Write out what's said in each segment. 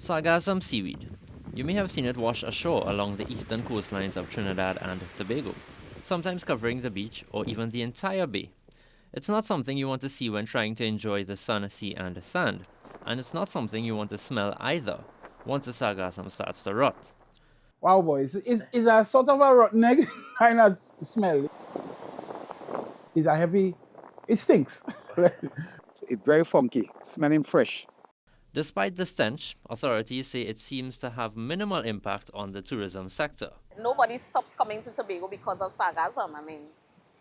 Sargassum seaweed. You may have seen it wash ashore along the eastern coastlines of Trinidad and Tobago, sometimes covering the beach or even the entire bay. It's not something you want to see when trying to enjoy the sun, sea, and sand, and it's not something you want to smell either once the sargassum starts to rot. Wow, boys, it's a sort of a rotten egg kind of smell. It's a heavy, it stinks. It's very funky, smelling fresh. Despite the stench, authorities say it seems to have minimal impact on the tourism sector. Nobody stops coming to Tobago because of sargassum. I mean,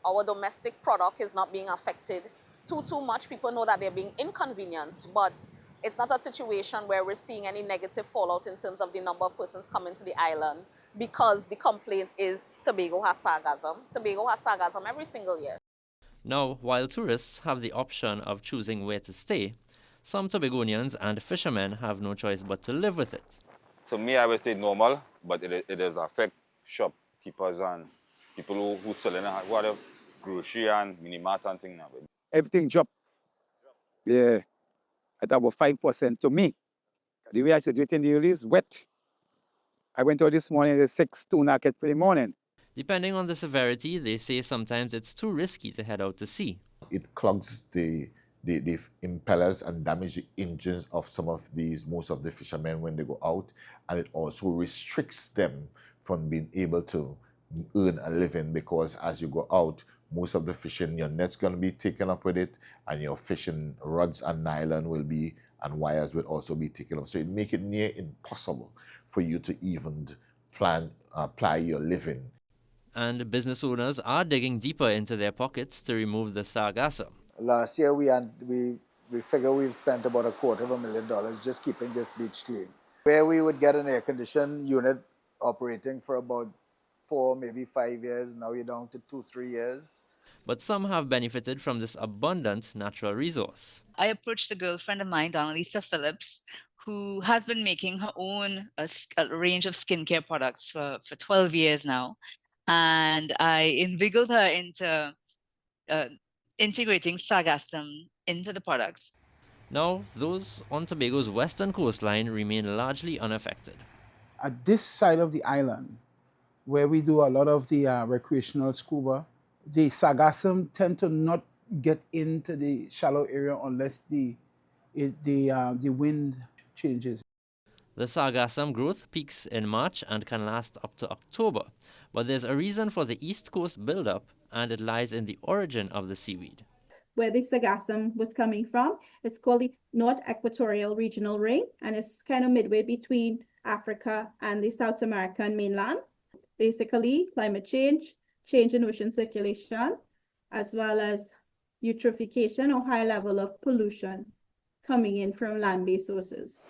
our domestic product is not being affected too much. People know that they're being inconvenienced, but it's not a situation where we're seeing any negative fallout in terms of the number of persons coming to the island because the complaint is Tobago has sargassum. Tobago has sargassum every single year. Now, while tourists have the option of choosing where to stay, some Tobagonians and fishermen have no choice but to live with it. To me, I would say normal, but it does affect shopkeepers and people who sell in whatever, grocery and mini-mart and things. Everything dropped. Yeah, at about 5% to me. The way I should do it in the is wet. I went out this morning at 6 to Unoc for the morning. Depending on the severity, they say sometimes it's too risky to head out to sea. It clogs the impellers and damage the engines of most of the fishermen when they go out, and it also restricts them from being able to earn a living, because as you go out, most of the fishing, your net's going to be taken up with it, and your fishing rods and nylon and wires will also be taken up. So it makes it near impossible for you to even apply your living. And business owners are digging deeper into their pockets to remove the sargassum. Last year, we figure we've spent about $250,000 just keeping this beach clean. Where we would get an air-conditioned unit operating for about 4, maybe 5 years, now we're down to 2-3 years. But some have benefited from this abundant natural resource. I approached a girlfriend of mine, Lisa Phillips, who has been making her own a range of skincare products for 12 years now. And I inveigled her into integrating sargassum into the products. Now, those on Tobago's western coastline remain largely unaffected. At this side of the island, where we do a lot of the recreational scuba, the sargassum tend to not get into the shallow area unless the wind changes. The sargassum growth peaks in March and can last up to October, but there's a reason for the East Coast buildup, and it lies in the origin of the seaweed. Where the sargassum was coming from, it's called the North Equatorial Regional Ring, and it's kind of midway between Africa and the South American mainland. Basically, climate change, change in ocean circulation, as well as eutrophication or high level of pollution coming in from land-based sources.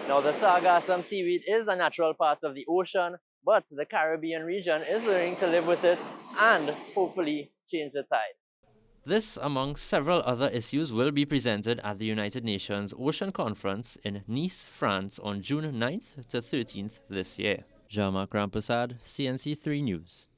Now, the sargassum seaweed is a natural part of the ocean, but the Caribbean region is learning to live with it and hopefully change the tide. This, among several other issues, will be presented at the United Nations Ocean Conference in Nice, France on June 9th to 13th this year. Jean-Marc Rampersad, CNC3 News.